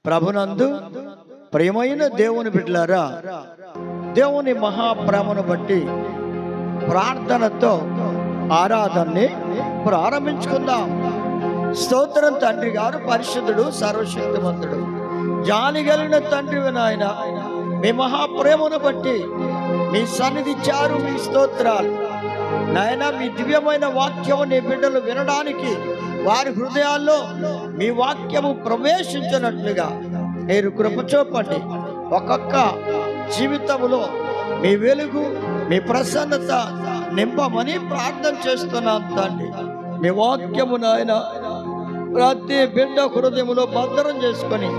ప్రభునందు ప్రియమైన దేవుని బిడ్డలారా, దేవుని మహాప్రేమను బట్టి ప్రార్థనతో ఆరాధనని ప్రారంభించుకుందాం. స్తోత్రం. తండ్రి గారు పరిశుద్ధుడు, సర్వశక్తివంతుడు, జాలి కలిగిన తండ్రి నాయన, మీ మహాప్రేమను బట్టి మీ సన్నిధి ఇచ్చారు. మీ స్తోత్రాలు నాయన. మీ దివ్యమైన వాక్యము నీ బిడ్డలు వినడానికి వారి హృదయాల్లో మీ వాక్యము ప్రవేశించినట్లుగా మీరు కృప చూపండి. ఒక్కొక్క జీవితంలో మీ వెలుగు, మీ ప్రసన్నత నింపమని ప్రార్థన చేస్తున్నాను తండ్రి. మీ వాక్యము నాయన ప్రతి బిడ్డ హృదయంలో భద్రం చేసుకొని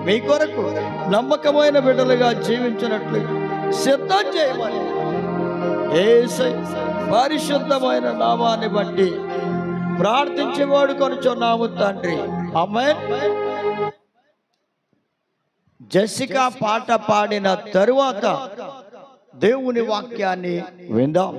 మీ కొరకు నమ్మకమైన బిడ్డలుగా జీవించినట్లు సిద్ధం చేయమని యేసయ్య పరిశుద్ధమైన నామాన్ని బట్టి ప్రార్థించేవాడు కొనుచున్నాము తండ్రి. ఆమేన్. జెసికా పాట పాడిన తరువాత దేవుని వాక్యాన్ని విందాం.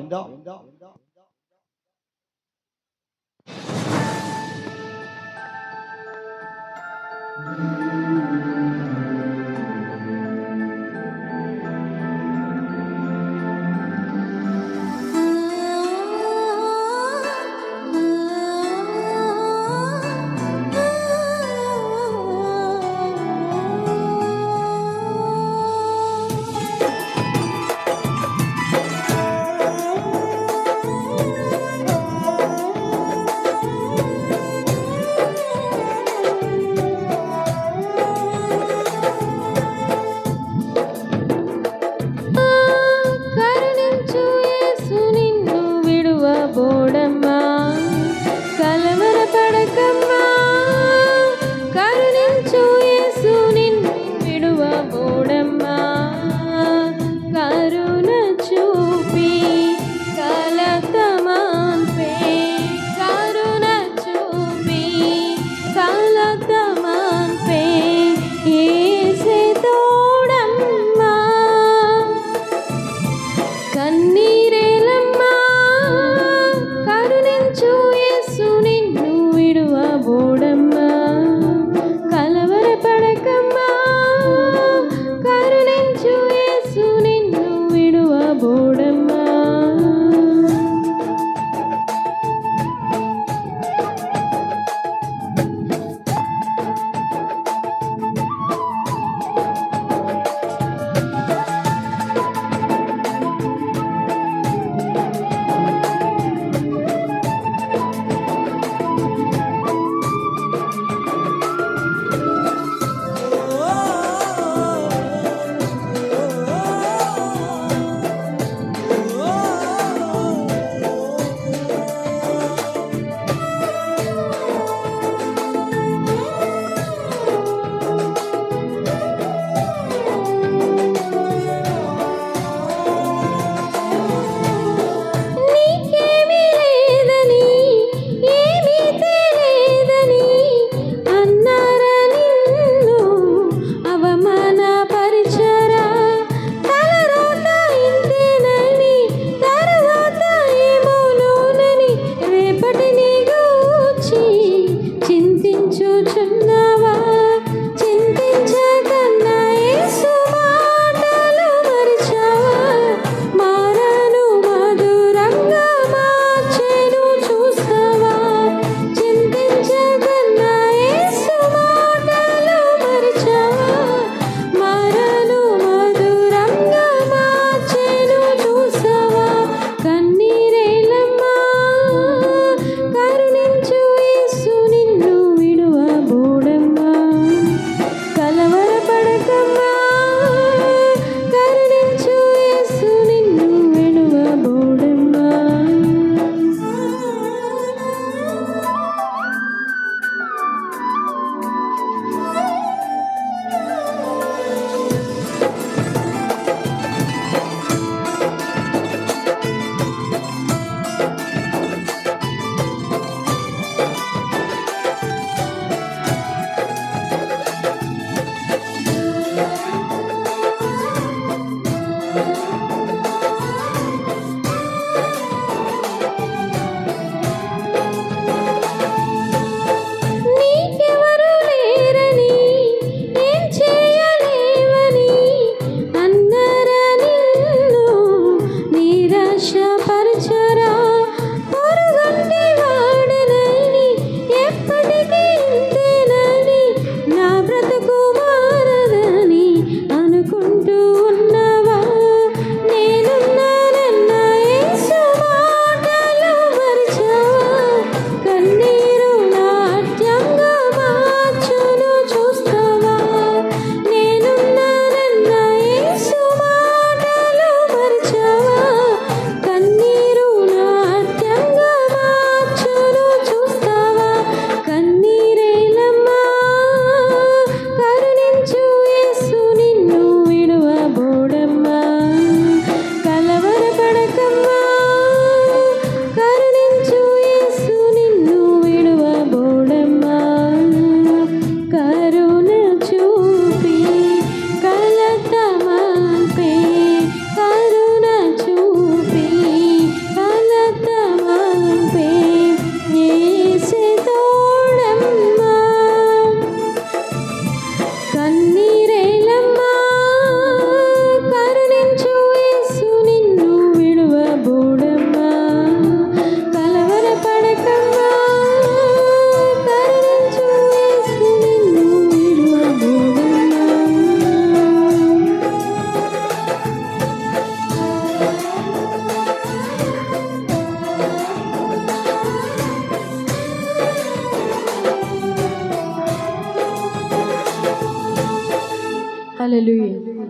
హల్లెలూయా.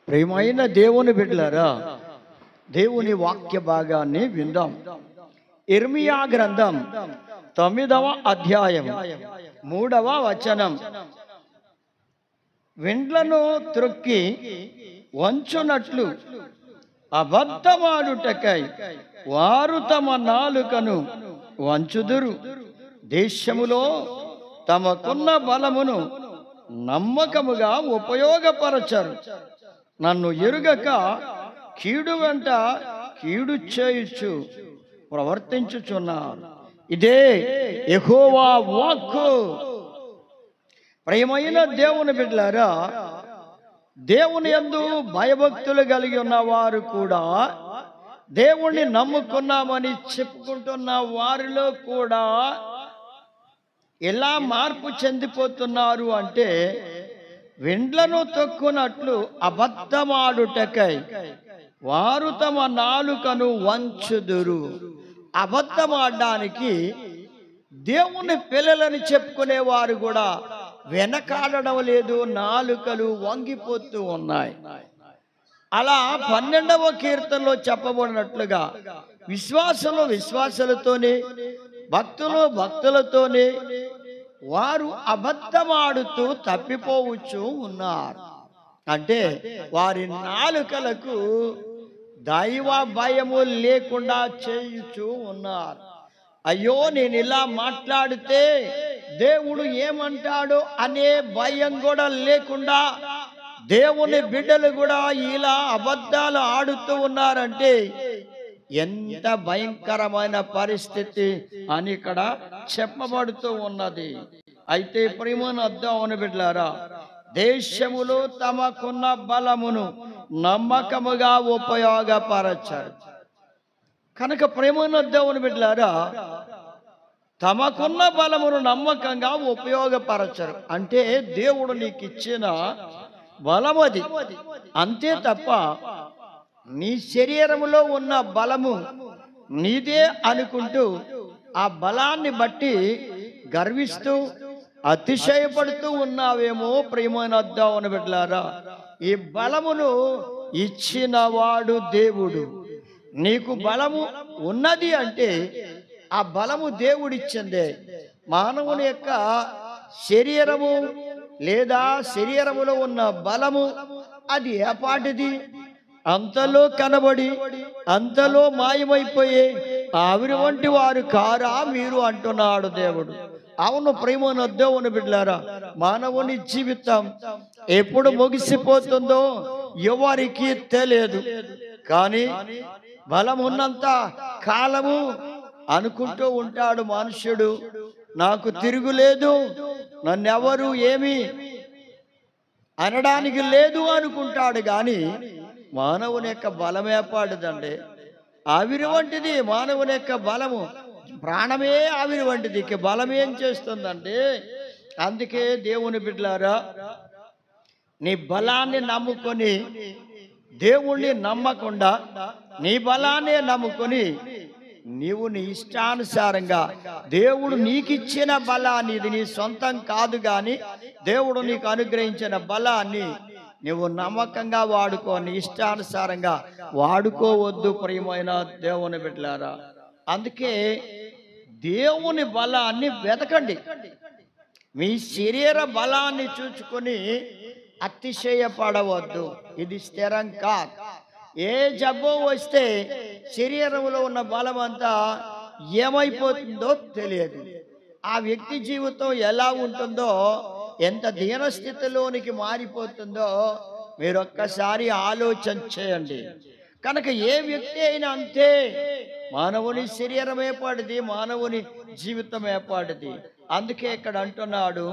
ప్రియమైన దేవుని బిడ్డలారా, దేవుని వాక్య భాగాన్ని విందాం. ఇర్మియా గ్రంథం 9వ అధ్యాయం 3వ వచనం. విండ్లను త్రొక్కి వంచునట్లు అబద్ధమాడుటకై వారు తమ నాలుకను వంచుదురు. దేశములో తమకున్న బలమును నమ్మకముగా ఉపయోగపరచరు. నన్ను ఎరుగక కీడు వెంట కీడు చేయుచు ప్రవర్తించుచున్నారు. ఇదే యెహోవా వాక్కు. ప్రియమైన దేవుని బిడ్డలారా, దేవుని యందు భయభక్తులు కలిగి ఉన్నవారు కూడా, దేవుణ్ణి నమ్ముకున్నామని చెప్పుకుంటున్న వారిలో కూడా ఎలా మార్పు చెందిపోతున్నారు అంటే, విండ్లను తొక్కునట్లు అబద్ధమాడుటకై వారు తమ నాలుకను వంచుదురు. అబద్ధమాడడానికి దేవుని పిల్లలని చెప్పుకునేవారు కూడా వెనకాడడం లేదు, నాలుకలు వంగిపోతూ ఉన్నాయి. అలా 12వ కీర్తనలో చెప్పబడినట్లుగా విశ్వాసులతోనే, భక్తులతోనే వారు అబద్ధమాడుతూ తప్పిపోవచ్చు ఉన్నారు. అంటే వారి నాలుకలకు దైవ భయము లేకుండా చేయుచూ ఉన్నారు. అయ్యో, నేను ఇలా మాట్లాడితే దేవుడు ఏమంటాడో అనే భయం కూడా లేకుండా దేవుని బిడ్డలు కూడా ఇలా అబద్ధాలు ఆడుతూ ఉన్నారంటే ఎంత భయంకరమైన పరిస్థితి అని ఇక్కడ చెప్పబడుతూ ఉన్నది. అయితే ప్రియమైన దేవుని బిడ్డలారా, దేశములో తమకున్న బలమును నమ్మకముగా ఉపయోగపరచారు. కనుక ప్రియమైన దేవుని బిడ్డలారా, తమకున్న బలమును నమ్మకంగా ఉపయోగపరచరు. అంటే దేవుడు నీకు ఇచ్చిన బలమది, అంతే తప్ప నీ శరీరములో ఉన్న బలము నీదే అనుకుంటూ ఆ బలాన్ని బట్టి గర్విస్తూ అతిశయపడుతూ ఉన్నావేమో ప్రియమైన దేవుని బిడ్డలారా. ఈ బలమును ఇచ్చిన వాడు దేవుడు. నీకు బలము ఉన్నది అంటే ఆ బలము దేవుడిచ్చిందే. మానవుని యొక్క శరీరము లేదా శరీరములో ఉన్న బలము అది ఏపాటిది? అంతలో కనబడి అంతలో మాయమైపోయే ఆవిరి వంటి వారు కారా మీరు అంటున్నాడు దేవుడు. అవును ప్రియమైన దేవుని బిడ్డలారా, మానవుని జీవితం ఎప్పుడు ముగిసిపోతుందో ఎవరికి తెలియదు. కానీ బలం ఉన్నంత కాలము అనుకుంటూ ఉంటాడు మనుష్యుడు, నాకు తిరుగులేదు, నన్నెవరు ఏమి అనడానికి లేదు అనుకుంటాడు. కానీ మానవుని యొక్క బలం ఏపాటిదండి? ఆవిరి వంటిది మానవుని యొక్క బలము. ప్రాణమే ఆవిరి వంటిది, బలం ఏం చేస్తుందంటే. అందుకే దేవుని బిడ్డలారా, నీ బలాన్ని నమ్ముకొని దేవుణ్ణి నమ్మకుండా నీ బలాన్ని నమ్ముకొని నీవు నీ ఇష్టానుసారంగా, దేవుడు నీకిచ్చిన బలాన్ని, ఇది నీ సొంతం కాదు కానీ దేవుడు నీకు అనుగ్రహించిన బలాన్ని నువ్వు నమ్మకంగా వాడుకో, నీ ఇష్టానుసారంగా వాడుకోవద్దు ప్రియమైన దేవుని బిడ్డలారా. అందుకే దేవుని బలాన్ని వెతకండి. మీ శరీర బలాన్ని చూసుకొని అతిశయపడవద్దు, ఇది స్థిరం కాదు. ఏ జబ్బు వస్తే శరీరంలో ఉన్న బలం అంతా ఏమైపోతుందో తెలియదు. ఆ వ్యక్తి జీవితం ఎలా ఉంటుందో, ఎంత దీనస్థితిలోనికి మారిపోతుందో మీరు ఒక్కసారి ఆలోచన చేయండి. కనుక ఏ వ్యక్తి అయినా అంతే, మానవుని శరీరం ఏపాటిది, మానవుని జీవితం ఏపాటిది. అందుకే ఇక్కడ అంటున్నాడు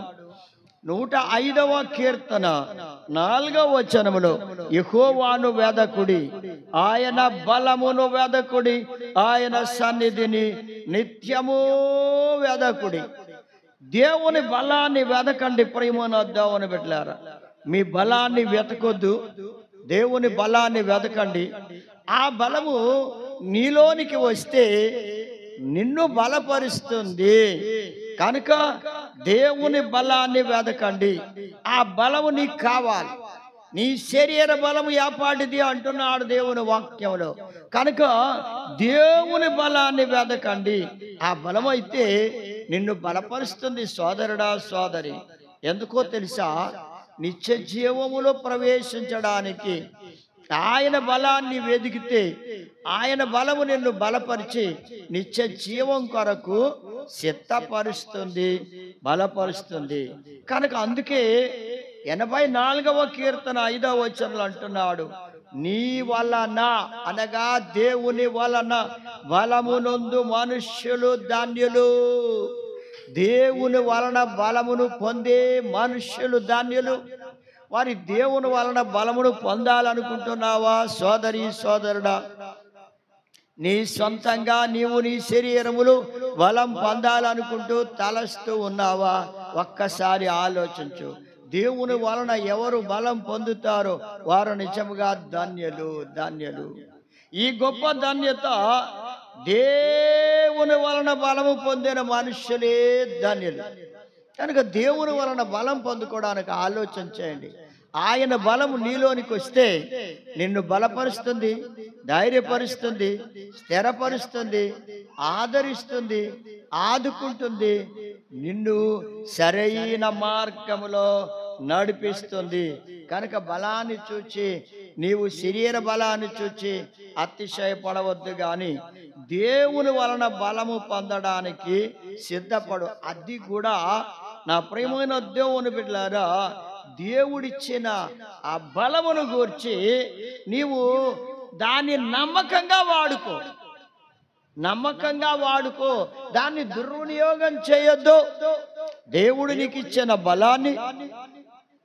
105వ కీర్తన 4వ వచనములో, యెహోవాను వెదకుడి, ఆయన బలమును వెదకుడి, ఆయన సన్నిధిని నిత్యము వెదకుడి. దేవుని బలాన్ని వెదకండి ప్రియమైన దేవుని బిడ్డలారా. మీ బలాన్ని వెతకొద్దు, దేవుని బలాన్ని వెతకండి. ఆ బలము నీలోనికి వస్తే నిన్ను బలపరుస్తుంది. కనుక దేవుని బలాన్ని వెదకండి. ఆ బలము నీకు కావాలి. నీ శరీర బలము ఏపాటిది అంటున్నాడు దేవుని వాక్యంలో. కనుక దేవుని బలాన్ని వెదకండి. ఆ బలం అయితే నిన్ను బలపరుస్తుంది సోదరుడా, సోదరి. ఎందుకో తెలుసా? నిత్య జీవములో ప్రవేశించడానికి ఆయన బలాన్ని వెదికితే ఆయన బలము నిన్ను బలపరిచి నిత్య జీవం కొరకు సిద్ధపరుస్తుంది, బలపరుస్తుంది. కనుక అందుకే 84వ కీర్తన 5వ వచనంలో అంటున్నాడు, నీ వలన అనగా దేవుని వలన బలమునందు మనుష్యులు ధన్యులు. దేవుని వలన బలమును పొందే మనుష్యులు ధన్యులు. వారి దేవుని వలన బలమును పొందాలనుకుంటున్నావా సోదరి, సోదరుడా? నీ సొంతంగా నీవు నీ శరీరములు బలం పొందాలనుకుంటూ తలస్తూ ఉన్నావా? ఒక్కసారి ఆలోచించు. దేవుని వలన ఎవరు బలం పొందుతారో వారు నిజముగా ధన్యులు, ధన్యులు. ఈ గొప్ప ధన్యత దేవుని వలన బలము పొందిన మనుష్యులే ధన్యులు. కనుక దేవుని వలన బలం పొందుకోవడానికి ఆలోచన చేయండి. ఆయన బలము నీలోనికి వస్తే నిన్ను బలపరుస్తుంది, ధైర్యపరుస్తుంది, స్థిరపరుస్తుంది, ఆదరిస్తుంది, ఆదుకుంటుంది, నిన్ను సరైన మార్గములో నడిపిస్తుంది. కనుక బలాన్ని చూచి నీవు శరీర బలాన్ని చూచి అతిశయపడవద్దు, కానీ దేవుని వలన బలము పొందడానికి సిద్ధపడు. అది కూడా నా ప్రియమైన దేవుని బిడ్డలారా, దేవుడిచ్చిన ఆ బలమును గూర్చి నీవు దాన్ని నమ్మకంగా వాడుకో, నమ్మకంగా వాడుకో. దాన్ని దుర్వినియోగం చేయొద్దు. దేవుడు నీకు ఇచ్చిన బలాన్ని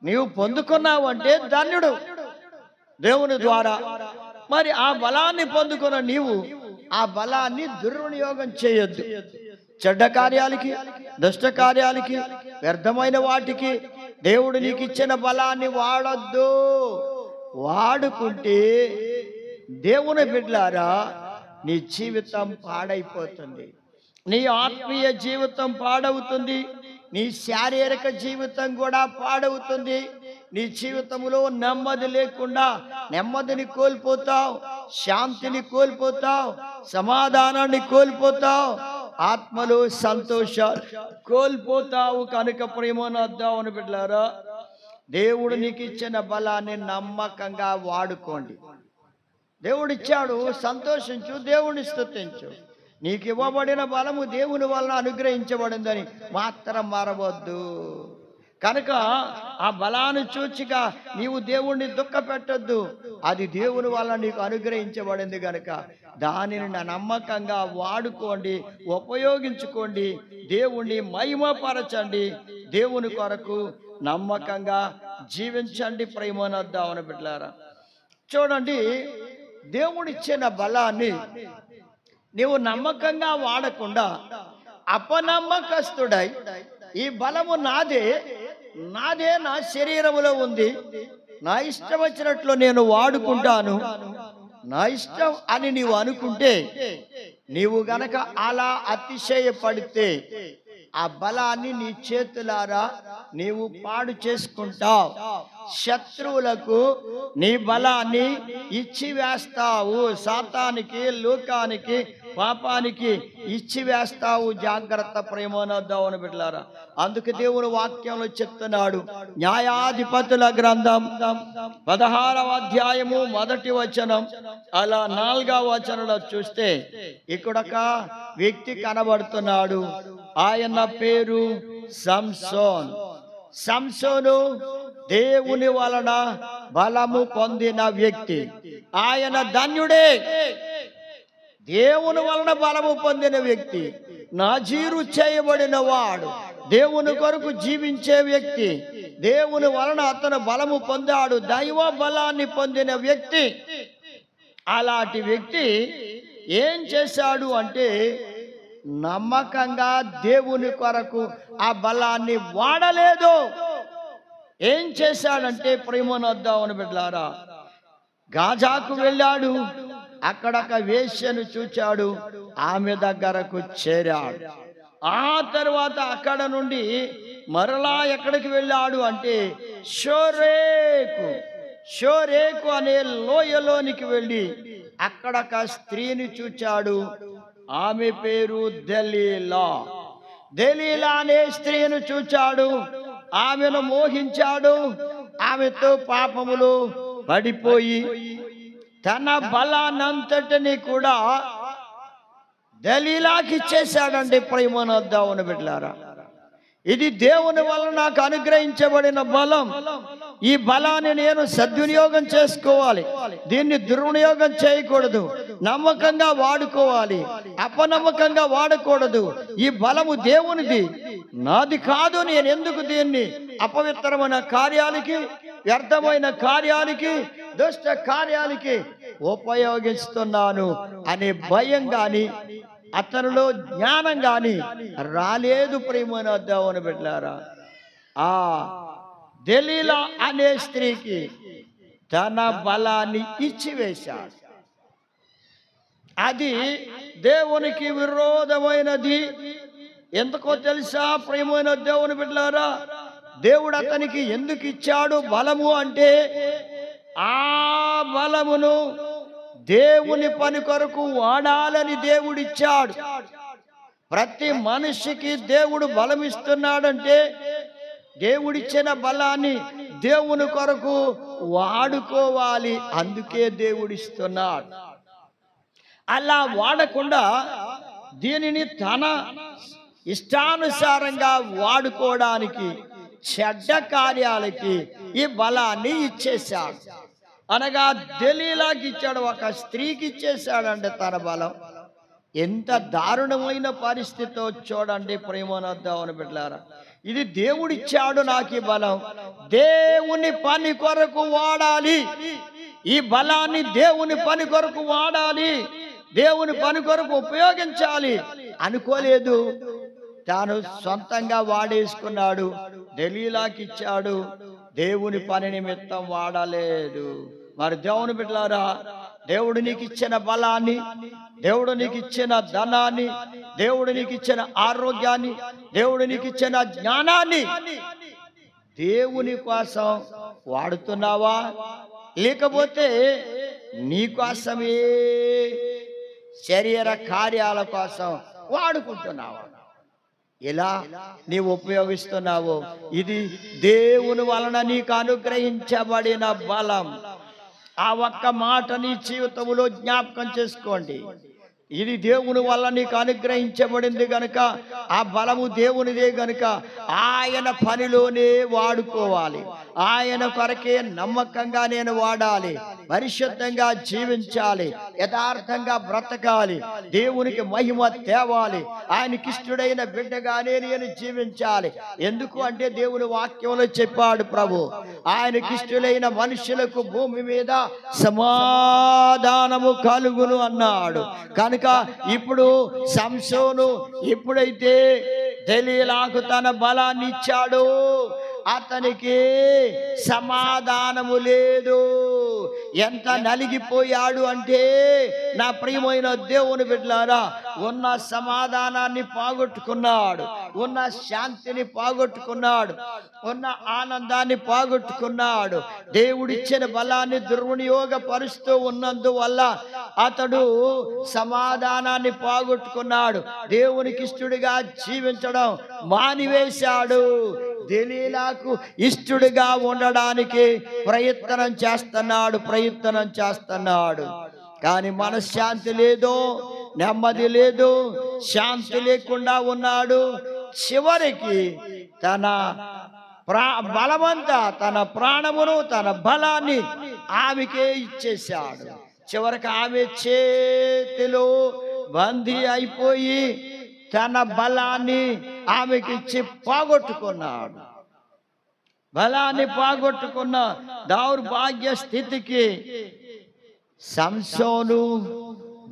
నీవు పొందుకున్నావంటే ధన్యుడు దేవుని ద్వారా. మరి ఆ బలాన్ని పొందుకున్న నీవు ఆ బలాన్ని దుర్వినియోగం చేయొద్దు. చెడ్డ కార్యాలకి, దుష్ట కార్యాలకి, వ్యర్థమైన వాటికి దేవుడు నీకు ఇచ్చిన బలాన్ని వాడొద్దు. వాడుకుంటే దేవుని బిడ్డలారా నీ జీవితం పాడైపోతుంది, నీ ఆత్మీయ జీవితం పాడవుతుంది, నీ శారీరక జీవితం కూడా పాడవుతుంది. నీ జీవితంలో నెమ్మది లేకుండా నెమ్మదిని కోల్పోతావు, శాంతిని కోల్పోతావు, సమాధానాన్ని కోల్పోతావు, ఆత్మలో సంతోషాలు కోల్పోతావు. కనుక ప్రేమను అద్దామని బిడ్డలారా, దేవుడు నీకు ఇచ్చిన బలాన్ని నమ్మకంగా వాడుకోండి. దేవుడిచ్చాడు, సంతోషించు, దేవుని స్తుతించు. నీకు ఇవ్వబడిన బలము దేవుని వలన అనుగ్రహించబడిందని మాత్రం మారవద్దు. కనుక ఆ బలాన్ని చూచిగా నీవు దేవుణ్ణి దుఃఖ పెట్టొద్దు. అది దేవుని వలన నీకు అనుగ్రహించబడింది కనుక దానిని నమ్మకంగా వాడుకోండి, ఉపయోగించుకోండి, దేవుణ్ణి మహిమపరచండి, దేవుని కొరకు నమ్మకంగా జీవించండి. ప్రేమనద్దామని బిడ్డలారా, చూడండి, దేవుడిచ్చిన బలాన్ని నీవు నమ్మకంగా వాడకుండా అపనమ్మకస్తుడై ఈ బలము నాదే, నాదే, నా శరీరములో ఉంది, నా ఇష్టం వచ్చినట్లు నేను వాడుకుంటాను, నా ఇష్టం అని నీవు అనుకుంటే, నీవు గనక అలా అతిశయపడితే ఆ బలాన్ని నీ చేతులారా నీవు పాడు చేసుకుంటావు. శత్రువులకు నీ బలాన్ని ఇచ్చి వేస్తావు. సాతానికి, లోకానికి, పాపానికి ఇచ్చి వేస్తావు. జాగ్రత్త ప్రేమనద్దామని బిడ్డలారా. అందుకు దేవుని వాక్యంలో చెప్తున్నాడు, న్యాయాధిపతుల గ్రంథం 16వ అధ్యాయము 1వ వచనం, అలా 4వ వచనంలో చూస్తే ఇక్కడొక వ్యక్తి కనబడుతున్నాడు. ఆయన పేరు సంసోన్. సంసోను దేవుని వలన బలము పొందిన వ్యక్తి. ఆయన ధన్యుడే, దేవుని వలన బలము పొందిన వ్యక్తి, నాజీరు చేయబడిన వాడు, దేవుని కొరకు జీవించే వ్యక్తి, దేవుని వలన అతను బలము పొందాడు, దైవ బలాన్ని పొందిన వ్యక్తి. అలాంటి వ్యక్తి ఏం చేశాడు అంటే నమ్మకంగా దేవుని కొరకు ఆ బలాన్ని వాడలేదు. ఏం చేశాడంటే ప్రేమనొద్దామని బిడ్డలారా, గాజాకు వెళ్ళాడు, అక్కడొక వేశ్యను చూచాడు, ఆమె దగ్గరకు చేరాడు. ఆ తర్వాత అక్కడ నుండి మరలా ఎక్కడికి వెళ్ళాడు అంటే షోరేకు అనే లోయలోనికి వెళ్ళి అక్కడొక స్త్రీని చూచాడు. ఆమె పేరు దెలీలా అనే స్త్రీని చూచాడు. ఆమెను మోహించాడు. ఆమెతో పాపములు పడిపోయి తన బలాన్నంతటిని కూడా దలీలాకి ఇచ్చేశాడండి. ప్రేమను దేవుని బిడ్డలారా, ఇది దేవుని వల్ల నాకు అనుగ్రహించబడిన బలం. ఈ బలాన్ని నేను సద్వినియోగం చేసుకోవాలి. దీన్ని దుర్వినియోగం చేయకూడదు. నమ్మకంగా వాడుకోవాలి, అపనమ్మకంగా వాడకూడదు. ఈ బలము దేవునిది, నాది కాదు. నేను ఎందుకు దీన్ని అపవిత్రమైన కార్యాలకి, వ్యర్థమైన కార్యాలకి, దుష్ట కార్యాలకి ఉపయోగిస్తున్నాను అనే భయం గాని, అతనిలో జ్ఞానం గాని రాలేదు. ప్రియమైన దేవుని బిడ్డలారా, ఆ దెలీలా అనే స్త్రీకి తన బలాన్ని ఇచ్చివేశాడు. అది దేవునికి విరోధమైనది. ఎందుకో తెలుసా ప్రియమైన దేవుని బిడ్డలారా, దేవుడు అతనికి ఎందుకు ఇచ్చాడు బలము అంటే, ఆ బలమును దేవుని పని కొరకు వాడాలని దేవుడిచ్చాడు. ప్రతి మనిషికి దేవుడు బలం ఇస్తున్నాడంటే దేవుడిచ్చిన బలాన్ని దేవుని కొరకు వాడుకోవాలి. అందుకే దేవుడిస్తున్నాడు. అలా వాడకుండా దీనిని తన ఇష్టానుసారంగా వాడుకోవడానికి, చెడ్డ కార్యాలకి ఈ బలాన్ని ఇచ్చేశాడు. అనగా దెలీలాకి ఇచ్చాడు, ఒక స్త్రీకి ఇచ్చేశాడంటే తన బలం. ఎంత దారుణమైన పరిస్థితితో చూడండి ప్రేమను దేవుని బిడ్డలారా. ఇది దేవుడిచ్చాడు నాకు ఈ బలం, దేవుని పని కొరకు వాడాలి. ఈ బలాన్ని దేవుని పని కొరకు వాడాలి, దేవుని పని కొరకు ఉపయోగించాలి అనుకోలేదు. తాను సొంతంగా వాడేసుకున్నాడు. దెలీలాకి ఇచ్చాడు, దేవుని పని నిమిత్తం వాడలేదు. మరి దేవుని బిడ్డలారా, దేవుడు నీకు ఇచ్చిన బలాన్ని, దేవుడు నీకు ఇచ్చిన ధనాన్ని, దేవుడు నీకు ఇచ్చిన ఆరోగ్యాన్ని, దేవుడు నీకు ఇచ్చిన జ్ఞానాన్ని దేవుని కోసం వాడుతున్నావా? లేకపోతే నీ కోసమే శరీర కార్యాల కోసం వాడుకుంటున్నావా? ఎలా నీవు ఉపయోగిస్తున్నావు? ఇది దేవుని వలన నీకు అనుగ్రహించబడిన బలం. ఆ ఒక్క మాట నీ జీవితంలో జ్ఞాపకం చేసుకోండి. ఇది దేవుని వల్ల నీకు అనుగ్రహించబడింది గనుక, ఆ బలము దేవునిదే గనుక ఆయన పనిలోనే వాడుకోవాలి. ఆయన కొరకే నమ్మకంగా నేను వాడాలి, పరిశుద్ధంగా జీవించాలి, యథార్థంగా బ్రతకాలి, దేవునికి మహిమ తేవాలి, ఆయనకిష్టుడైన బిడ్డగానే నేను జీవించాలి. ఎందుకు అంటే దేవుని వాక్యంలో చెప్పాడు ప్రభు, ఆయనకిష్టులైన మనుషులకు భూమి మీద సమాధానము కలుగును అన్నాడు. కనుక ఇప్పుడు సంసోను ఎప్పుడైతే దెలీలాకు తన బలాన్ని ఇచ్చాడో అతనికి సమాధానము లేదు. ఎంత నలిగిపోయాడు అంటే, నా ప్రియమైన దేవుని బిడ్డలారా, ఉన్న సమాధానాన్ని పోగొట్టుకున్నాడు, ఉన్న శాంతిని పోగొట్టుకున్నాడు, ఉన్న ఆనందాన్ని పోగొట్టుకున్నాడు. దేవుడిచ్చిన బలాన్ని దుర్వినియోగపరుస్తూ ఉన్నందువల్ల అతడు సమాధానాన్ని పోగొట్టుకున్నాడు. దేవునికి ఇష్టడుగా జీవించడం మానివేశాడు. దెలీలాకు ఇష్టడుగా ఉండడానికి ప్రయత్నం చేస్తున్నాడు. కానీ మనశ్శాంతి లేదు, నెమ్మది లేదు, శాంతి లేకుండా ఉన్నాడు. చివరికి తన బలమంతా, తన ప్రాణమును, తన బలాన్ని ఆమెకే ఇచ్చేశాడు. చివరికి ఆమె చేతిలో బందీ అయిపోయి తన బలాన్ని ఆమెకి ఇచ్చి పోగొట్టుకున్నాడు. బలాన్ని పోగొట్టుకున్న దౌర్భాగ్య స్థితికి సంసోను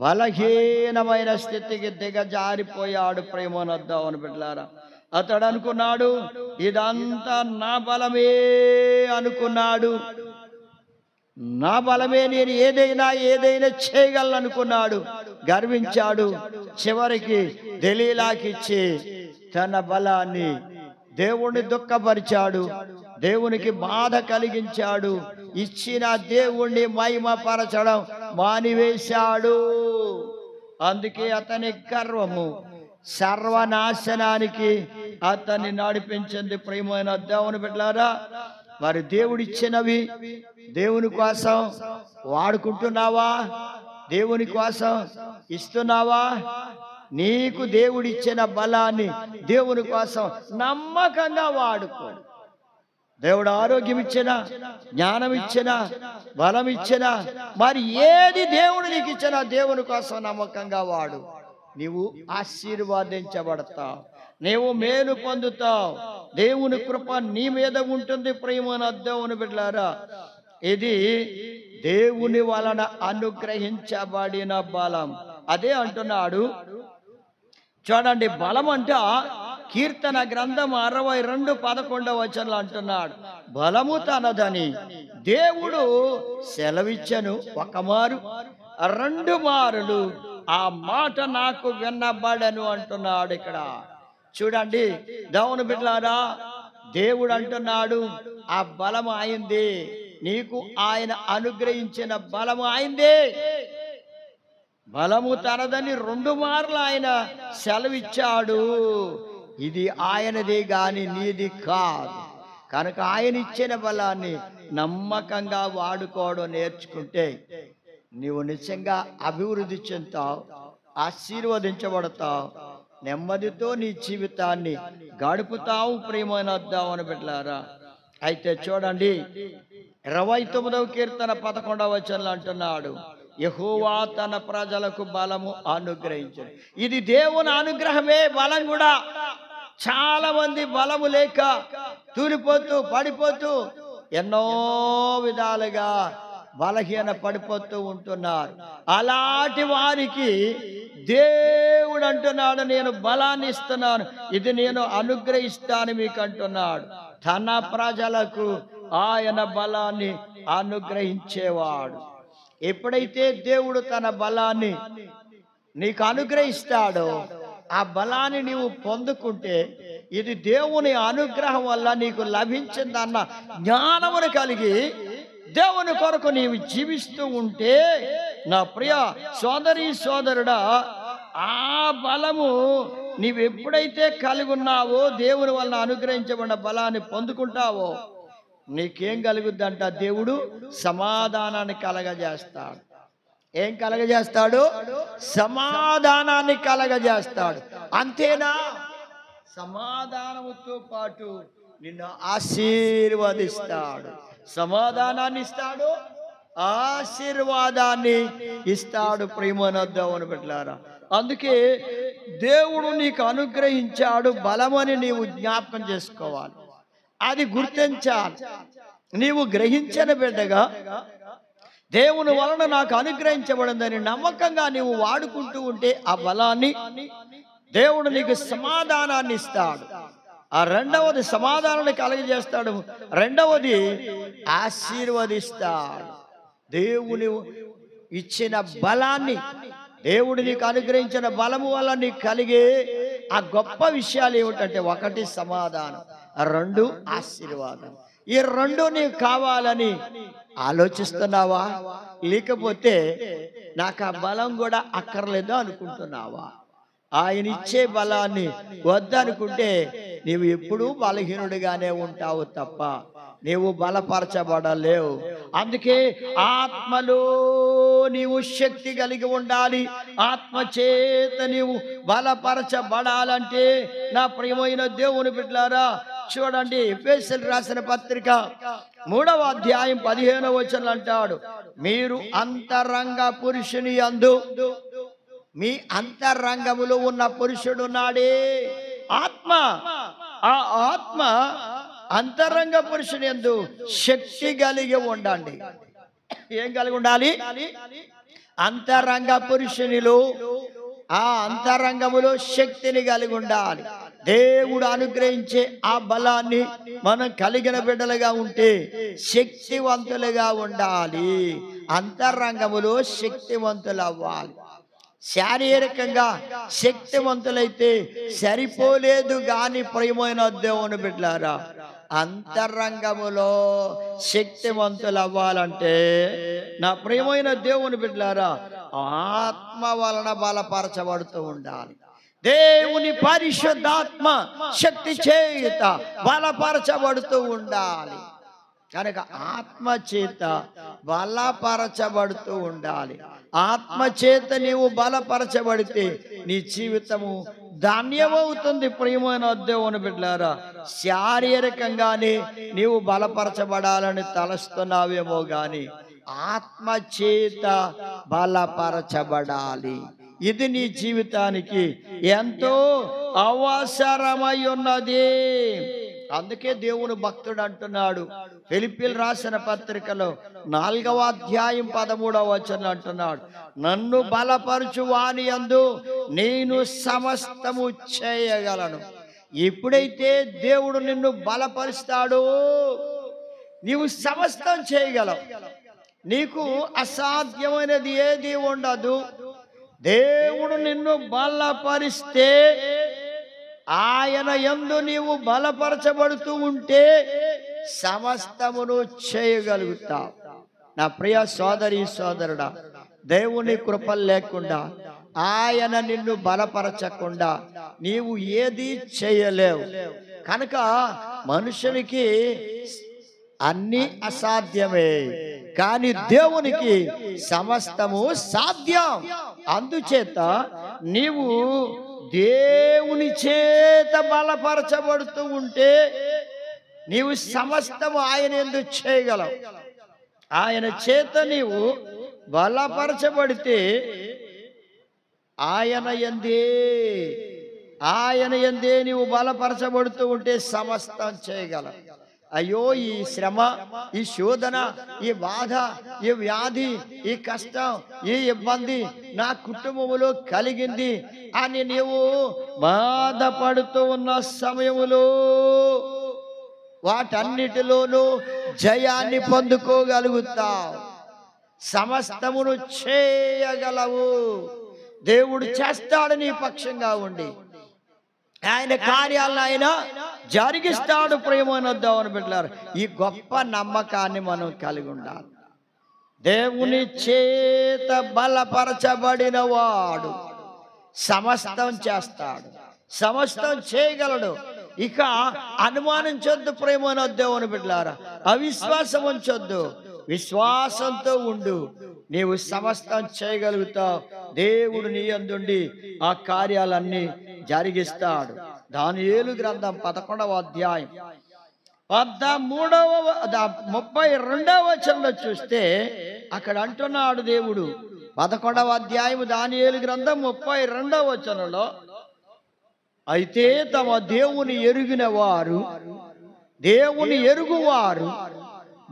బలహీనమైన స్థితికి దిగజారిపోయాడు. ప్రేమనొద్దామని బిడ్డలారా, అతడు అనుకున్నాడు ఇదంతా నా బలమే అనుకున్నాడు. నా బలమే నేను ఏదైనా చేయగలను అనుకున్నాడు, గర్వించాడు. చివరికి దెలీలాకిచ్చి తన బలాన్ని దేవుణ్ణి దుఃఖపరిచాడు, దేవునికి బాధ కలిగించాడు. ఇచ్చిన దేవుణ్ణి మహిమపరచడం మానివేశాడు. అందుకే అతని గర్వము సర్వనాశనానికి అతన్ని నడిపించింది. ప్రియమైన దేవుని బిడ్డలారా, మరి దేవుడిచ్చినవి దేవుని కోసం వాడుకుంటున్నావా? దేవుని కోసం ఇస్తున్నావా? నీకు దేవుడిచ్చిన బలాన్ని దేవుని కోసం నమ్మకంగా వాడుకో. దేవుడు ఆరోగ్యం ఇచ్చినా, జ్ఞానం ఇచ్చినా, బలం ఇచ్చినా, మరి ఏది దేవుడు నీకు ఇచ్చినా దేవుని కోసం నమ్మకంగా వాడు. నీవు ఆశీర్వాదించబడతావు, నీవు మేలు పొందుతావు. దేవుని కృప నీ మీద ఉంటుంది. ప్రియమైన దేవుని బిడ్డలారా, ఇది దేవుని వలన అనుగ్రహించబడిన బలం. అదే అంటున్నాడు చూడండి. బలం అంటే కీర్తన గ్రంథం 62:11 అంటున్నాడు, బలము తనదని దేవుడు సెలవిచ్చను, ఒక మారు 2 మారులు ఆ మాట నాకు వినబడను అంటున్నాడు. ఇక్కడ చూడండి దేవుని బిడ్డలారా, దేవుడు అంటున్నాడు ఆ బలము అయింది, నీకు ఆయన అనుగ్రహించిన బలము అయింది. బలము తనదని 2 మార్లు ఆయన సెలవిచ్చాడు. ఇది ఆయనదే గాని నీది కాదు. కనుక ఆయన ఇచ్చిన బలాన్ని నమ్మకంగా వాడుకోవడం నేర్చుకుంటే నీవు నిజంగా అభివృద్ధి చెందుతావు, ఆశీర్వదించబడతావు, నెమ్మదితో నీ జీవితాన్ని గడుపుతావు. ప్రియమైన దేవుని బిడ్డలారా, అయితే చూడండి 29వ కీర్తన 11 అంటున్నాడు, యెహోవా తన ప్రజలకు బలము అనుగ్రహించాడు. ఇది దేవుని అనుగ్రహమే. బలం కూడా చాలా మంది బలము లేక తూలిపోతూ పడిపోతూ ఎన్నో విధాలుగా బలహీన పడిపోతూ ఉంటున్నారు. అలాంటి వారికి దేవుడు అంటున్నాడు, నేను బలాన్ని ఇస్తున్నాను, ఇది నేను అనుగ్రహిస్తాను మీకు అంటున్నాడు. తన ప్రజలకు ఆయన బలాన్ని అనుగ్రహించేవాడు. ఎప్పుడైతే దేవుడు తన బలాన్ని నీకు అనుగ్రహిస్తాడో ఆ బలాన్ని నీవు పొందుకుంటే ఇది దేవుని అనుగ్రహం వల్ల నీకు లభించిందన్న జ్ఞానమును కలిగి దేవుని కొరకు నీవు జీవిస్తూ ఉంటే, నా ప్రియ సోదరి సోదరుడా, ఆ బలము నీవు ఎప్పుడైతే కలిగి ఉన్నావో, దేవుని వలన అనుగ్రహించబడిన బలాన్ని పొందుకుంటావో, నీకేం కలుగుద్దంట? దేవుడు సమాధానాన్ని కలగజేస్తాడు. ఏం కలగజేస్తాడు? సమాధానాన్ని కలగజేస్తాడు. అంతేనా? సమాధానముతో పాటు నిన్ను ఆశీర్వదిస్తాడు. సమాధానాన్ని ఇస్తాడు, ఆశీర్వాదాన్ని ఇస్తాడు. ప్రియమైన దేవుని బిడ్డలారా, అందుకే దేవుడు నీకు అనుగ్రహించాడు బలమని నీవు జ్ఞాపకం చేసుకోవాలి, అది గుర్తించాలి. నీవు గ్రహించిన బిడ్డగా దేవుని వలన నాకు అనుగ్రహించబడిందని నమ్మకంగా నీవు వాడుకుంటూ ఉంటే ఆ బలాన్ని దేవుడు నీకు సమాధానాన్ని ఇస్తాడు. ఆ రెండవది సమాధానాన్ని కలగజేస్తాడు, రెండవది ఆశీర్వదిస్తాడు. దేవుని ఇచ్చిన బలాన్ని, దేవుడు నీకు అనుగ్రహించిన బలము వల్ల నీకు కలిగే ఆ గొప్ప విషయాలు ఏమిటంటే, ఒకటి సమాధానం, రెండు ఆశీర్వాదం. ఈ రెండు నీకు కావాలని ఆలోచిస్తున్నావా? లేకపోతే నాకు ఆ బలం కూడా అక్కర్లేదు అనుకుంటున్నావా? ఆయన ఇచ్చే బలాన్ని వద్దనుకుంటే నీవు ఎప్పుడూ బలహీనుడిగానే ఉంటావు తప్ప నీవు బలపరచబడలేవు. అందుకే ఆత్మలో నీవు శక్తి కలిగి ఉండాలి. ఆత్మ చేత నీవు బలపరచబడాలంటే నా ప్రియమైన దేవుని బిడ్డలారా, చూడండి ఎఫెసీయులకు రాసిన పత్రిక 3వ అధ్యాయం 15వ వచనం అంటాడు, మీరు అంతరంగ పురుషుని యందు, మీ అంతరంగములో ఉన్న పురుషుడు నాడే ఆత్మ, ఆ ఆత్మ అంతరంగ పురుషుని యందు శక్తి కలిగి ఉండండి. ఏం కలిగి ఉండాలి? అంతరంగ పురుషునిలో, ఆ అంతరంగములో శక్తిని కలిగి ఉండాలి. దేవుడు అనుగ్రహించే ఆ బలాన్ని మనం కలిగిన బిడ్డలుగా ఉంటే శక్తివంతులుగా ఉండాలి. అంతరంగములో శక్తివంతులు అవ్వాలి. శారీరకంగా శక్తివంతులైతే సరిపోలేదు గాని ప్రియమైన దేవుని బిడ్డలారా, అంతరంగములో శక్తివంతులు అవ్వాలంటే నా ప్రియమైన దేవుని బిడ్డలారా, ఆత్మ వలన బలపరచబడుతూ ఉండాలి. దేవుని పరిశుద్ధాత్మ శక్తి చేత బలపరచబడుతూ ఉండాలి. కనుక ఆత్మ చేత బలపరచబడుతూ ఉండాలి. ఆత్మ చేత నీవు బలపరచబడితే నీ జీవితము ధన్యమవుతుంది. ప్రియమైన దేవుని బిడ్డలారా, శారీరకంగానే నీవు బలపరచబడాలని తలస్తున్నావేమో గాని ఆత్మ చేత బలపరచబడాలి. ఇది నీ జీవితానికి ఎంతో అవసరమై ఉన్నది. అందుకే దేవుని భక్తుడు అంటున్నాడు, ఫిలిప్పీలు రాసిన పత్రికలో 4వ అధ్యాయం 13వ వచనం అంటున్నాడు, నన్ను బలపరచు వాని యందు నేను సమస్తము చేయగలను. ఎప్పుడైతే దేవుడు నిన్ను బలపరుస్తాడో నీవు సమస్తం చేయగలవు. నీకు అసాధ్యమైనది ఏది ఉండదు. దేవుడు నిన్ను బలపరిస్తే, ఆయన యందు నీవు బలపరచబడుతూ ఉంటే సమస్తమును చేయగలుగుతావు. నా ప్రియ సోదరి సోదరుడా, దేవుని కృప లేకుండా, ఆయన నిన్ను బలపరచకుండా నీవు ఏది చేయలేవు. కనుక మనుషునికి అన్ని అసాధ్యమే, కానీ దేవునికి సమస్తము సాధ్యం. అందుచేత నీవు దేవుని చేత బలపరచబడుతూ ఉంటే నీవు సమస్తము ఆయన యందు చేయగలవు. ఆయన చేత నీవు బలపరచబడితే ఆయన యందే నీవు బలపరచబడుతూ ఉంటే సమస్తం చేయగలవు. అయ్యో, ఈ శ్రమ, ఈ శోధన, ఈ బాధ, ఈ వ్యాధి, ఈ కష్టం, ఈ ఇబ్బంది నా కుటుంబంలో కలిగింది అని నీవు బాధపడుతూ ఉన్న సమయములో వాటన్నిటిలోనూ జయాన్ని పొందుకోగలుగుతావు. సమస్తమును చేయగలవు. దేవుడు చేస్తాడు నీ పక్షంగా ఉండి. ఆయన కార్యాలను ఆయన జరిగిస్తాడు. ప్రియమైన దేవుని బిడ్డలారా, ఈ గొప్ప నమ్మకాన్ని మనం కలిగి ఉండాలి. దేవుని చేత బలపరచబడిన వాడు సమస్తం చేస్తాడు, సమస్తం చేయగలడు. ఇక అనుమానించొద్దు ప్రియమైన దేవుని బిడ్డలారా, అవిశ్వాసం ఉంచొద్దు, విశ్వాసంతో ఉండు. నీవు సమస్తం చేయగలుగుతావు. దేవుడు నీ యందుండి ఆ కార్యాలన్నీ జరిగిస్తాడు. దానియేలు గ్రంథం 11వ అధ్యాయం 32వ వచనంలో చూస్తే అక్కడ అంటున్నాడు దేవుడు, 11వ అధ్యాయం దానియేలు గ్రంథం 32వ వచనంలో, అయితే తమ దేవుని ఎరుగువారు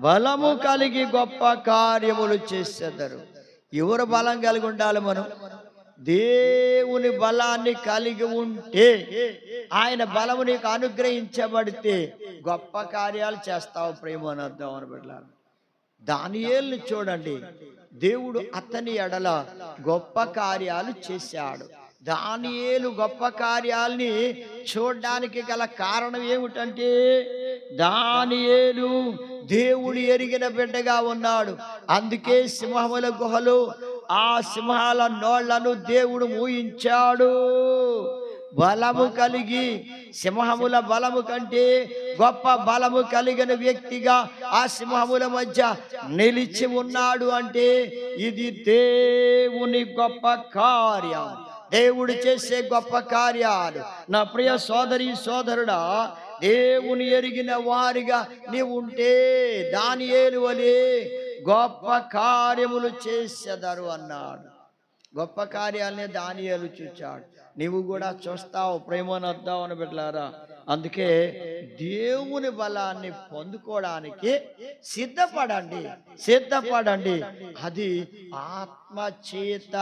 బలము కలిగి గొప్ప కార్యములు చేసేదరు. ఎవరు బలం కలిగి ఉండాలి? మనం దేవుని బలాన్ని కలిగి ఉంటే, ఆయన బలము నీకు అనుగ్రహించబడితే గొప్ప కార్యాలు చేస్తావు. ప్రేమను అర్థం అనబడాలి. దానియేలుని చూడండి, దేవుడు అతని ఎడల గొప్ప కార్యాలు చేశాడు. దానియేలు గొప్ప కార్యాలని చూడడానికి గల కారణం ఏమిటంటే, దానియేలు దేవుడు ఎరిగిన బిడ్డగా ఉన్నాడు. అందుకే సింహముల గుహలో ఆ సింహాల నోళ్లను దేవుడు మూయించాడు. బలము కలిగి, సింహముల బలము కంటే గొప్ప బలము కలిగిన వ్యక్తిగా ఆ సింహముల మధ్య నిలిచి ఉన్నాడు. అంటే ఇది దేవుని గొప్ప కార్యం, దేవుడు చేసే గొప్ప కార్యాలు. నా ప్రియ సోదరి సోదరుడా, దేవుని ఎరిగిన వారిగా నీవు ఉంటే దానియేలు వలె గొప్ప కార్యములు చేసేదరు అన్నాడు. గొప్ప కార్యాలనే దానియేలు చూచాడు. నీవు కూడా చూస్తావు. ప్రేమను అర్థం అని బిడ్డలారా, అందుకే దేవుని బలాన్ని పొందుకోవడానికి సిద్ధపడండి. అది ఆత్మ చేత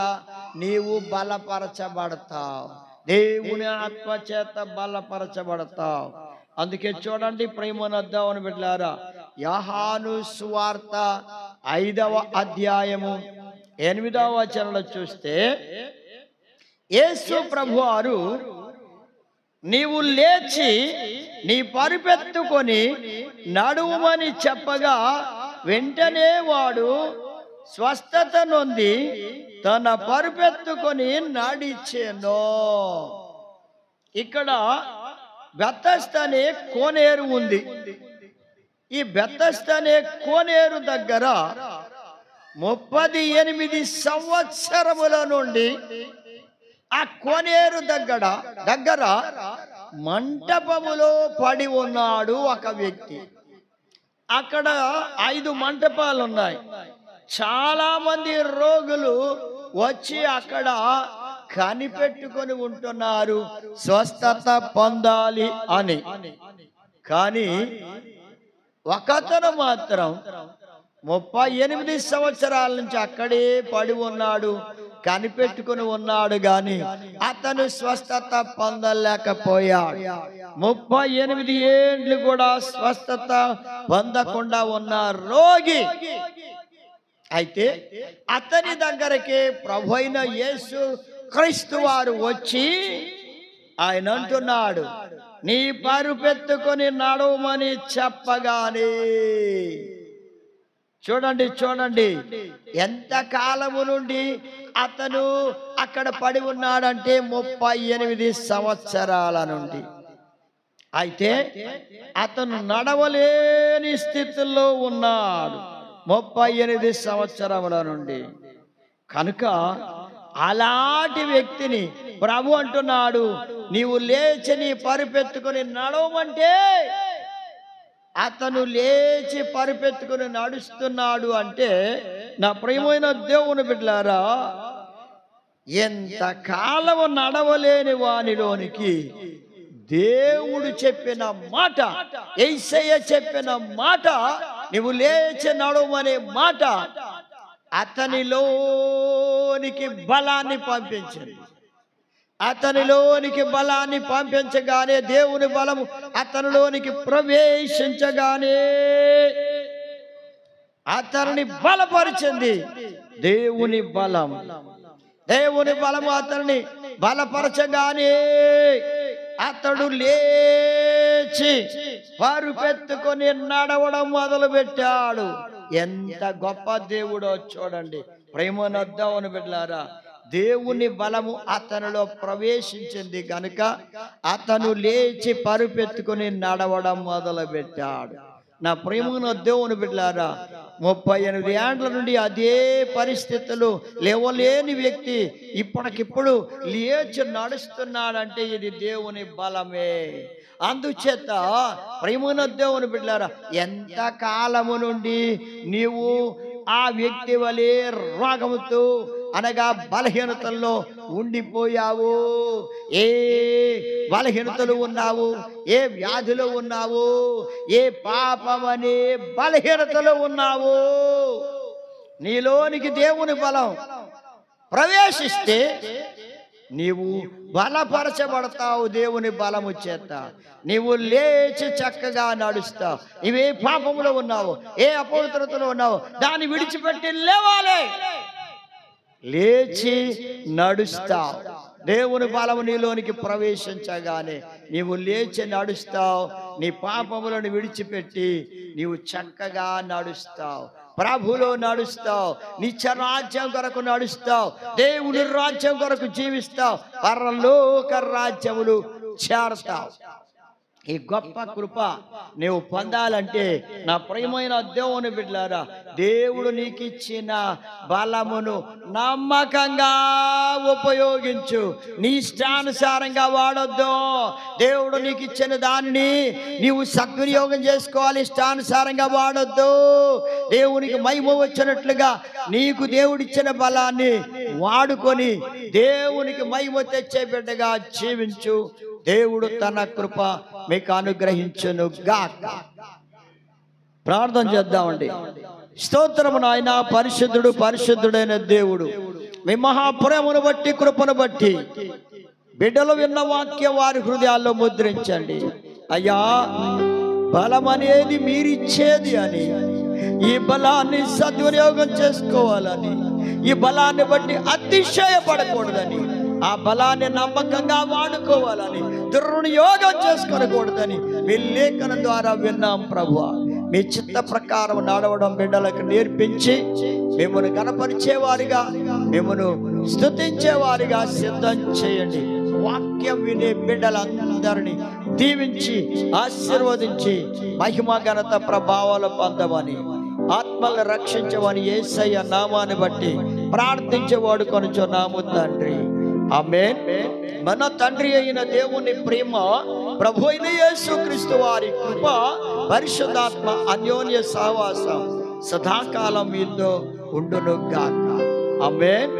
నీవు బలపరచబడతావు. దేవుని ఆత్మ చేత బలపరచబడతావు. అందుకే చూడండి ప్రేమనొద్దామని బిడ్డలారా, యోహాను సువార్త 5వ అధ్యాయము 8వ వచనంలో చూస్తే యేసు ప్రభువారు నీవు లేచి నీ పరుపెత్తుకొని నడువుమని చెప్పగా వెంటనే వాడు స్వస్థత నొంది తన పరుపెత్తుకొని నడిచెను. ఇక్కడ బెతస్దా అనే కోనేరు ఉంది. ఈ బెతస్దా అనే కోనేరు దగ్గర 38 సంవత్సరముల నుండి ఆ కోనేరు దగ్గర మంటపములో పడి ఉన్నాడు ఒక వ్యక్తి. అక్కడ 5 మంటపాలు ఉన్నాయి. చాలా మంది రోగులు వచ్చి అక్కడ కనిపెట్టుకొని ఉంటున్నారు స్వస్థత పొందాలి అని. కానీ ఒకతను మాత్రం 38 సంవత్సరాల నుంచి అక్కడే పడి ఉన్నాడు, కనిపెట్టుకుని ఉన్నాడు, గాని అతను స్వస్థత పొందలేకపోయాడు. 38 ఏండ్లు కూడా స్వస్థత పొందకుండా ఉన్న రోగి. అయితే అతని దగ్గరికి ప్రభువైన యేసు క్రీస్తు వారు వచ్చి ఆయన అంటున్నాడు, నీ పరుపెత్తుకొని నడవమని చెప్పగానే చూడండి ఎంత కాలము నుండి అతను అక్కడ పడి ఉన్నాడంటే 38 సంవత్సరాల నుండి. అయితే అతను నడవలేని స్థితిలో ఉన్నాడు 38 సంవత్సరముల నుండి. కనుక అలాంటి వ్యక్తిని ప్రభు అంటున్నాడు, నీవు లేచి నీ పరుపెత్తుకొని నడవమంటే అతను లేచి పరుపెత్తుకొని నడుస్తున్నాడు. అంటే నా ప్రియమైన దేవుని బిడ్డలారా, ఎంత కాలము నడవలేని వానిలోనికి దేవుడు చెప్పిన మాట, యేసయ్య చెప్పిన మాట, నీవు లేచి నడవమనే మాట అతనిలోనికి బలాన్ని పంపించింది. అతనిలోనికి బలాన్ని పంపించగానే, దేవుని బలము అతనిలోనికి ప్రవేశించగానే అతనిని బలపరిచింది. దేవుని బలము అతనిని బలపరచగానే అతడు లేచి పరుపెత్తుకొని నడవడం మొదలు పెట్టాడు. ఎంత గొప్ప దేవుడో చూడండి ప్రేమనొద్దామని బిడ్డలారా. దేవుని బలము అతనిలో ప్రవేశించింది గనుక అతను లేచి పరుపెత్తుకొని నడవడం మొదలు పెట్టాడు. నా ప్రేమను దేవుని బిడ్డలారా, 38 ఏండ్ల నుండి అదే పరిస్థితులు లేవలేని వ్యక్తి ఇప్పటికిప్పుడు లేచి నడుస్తున్నాడంటే ఇది దేవుని బలమే. అందుచేత ప్రేమను దేవుని బిడ్డలారా, ఎంత కాలము నుండి నీవు ఆ వ్యక్తి వలె రోగముతో అనగా బలహీనతల్లో ఉండిపోయావు, ఏ బలహీనతలు ఉన్నావు, ఏ వ్యాధులు ఉన్నావు, ఏ పాపమనే బలహీనతలు ఉన్నావు, నీలోనికి దేవుని బలం ప్రవేశిస్తే నీవు బలపరచబడతావు. దేవుని బలము చేత నీవు లేచి చక్కగా నడుస్తావు. నీవే పాపములో ఉన్నావు, ఏ అపవిత్రతలో ఉన్నావు, దాన్ని విడిచిపెట్టి లేవాలి, లేచి నడుస్తావు. దేవుని బలము నీలోనికి ప్రవేశించగానే నీవు లేచి నడుస్తావు. నీ పాపములను విడిచిపెట్టి నీవు చక్కగా నడుస్తావు, ప్రభులో నడుస్తావు, నిత్య రాజ్యం కొరకు నడుస్తావు, దేవుని రాజ్యం కొరకు జీవిస్తావు, పరలోక రాజ్యములు చేరతావు. ఈ గొప్ప కృప నీవు పొందాలంటే నా ప్రియమైన దేవుని బిడ్డలారా, దేవుడు నీకు ఇచ్చిన బలమును నమ్మకంగా ఉపయోగించు. నీ ఇష్టానుసారంగా వాడొద్దు. దేవుడు నీకు ఇచ్చిన దానిని నీవు సద్వినియోగం చేసుకోవాలి, ఇష్టానుసారంగా వాడొద్దు. దేవునికి మహిమ వచ్చినట్లుగా నీకు దేవుడిచ్చిన బలాన్ని వాడుకొని దేవునికి మహిమ తెచ్చే బిడ్డగా జీవించు. దేవుడు తన కృప మీకు అనుగ్రహించును గాక. ప్రార్థన చేద్దామండి. స్తోత్రము నాయన, పరిశుద్ధుడు పరిశుద్ధుడైన దేవుడు, మీ మహాప్రేమను బట్టి కృపను బట్టి బిడ్డలు విన్న వాక్యం వారి హృదయాల్లో ముద్రించండి. అయ్యా, బలం అనేది మీరిచ్చేది అని, ఈ బలాన్ని సద్వినియోగం చేసుకోవాలని, ఈ బలాన్ని బట్టి అతిశయపడకూడదని, ఆ బలాన్ని నమ్మకంగా వాడుకోవాలని, దుర్వినియోగం చేసుకోకూడదని మీ లేఖనం ద్వారా విన్నాం ప్రభువా. మీ చిత్త ప్రకారం నడవడం బిడ్డలకు నేర్పించి మిమ్మల్ని కనపరిచేవారిగా, మిమ్మల్ని స్తుతించేవారిగా సిద్ధం చేయండి. వాక్యం వినే బిడ్డలందరినీ దీవించి ఆశీర్వదించి మహిమ ఘనత ప్రభావాలు పొందమని, ఆత్మలను రక్షించమని యేసయ్య నామాన్ని బట్టి ప్రార్థించేవాడు కొనుచున్నాము తండ్రి. ఆమేన్. మన తండ్రి అయిన దేవుని ప్రేమ, ప్రభు అయిన యేసుక్రీస్తు వారి కృప, పరిశుద్ధాత్మ అన్యోన్య సహవాసం సదాకాలం మీతో ఉండును గాక. ఆమేన్.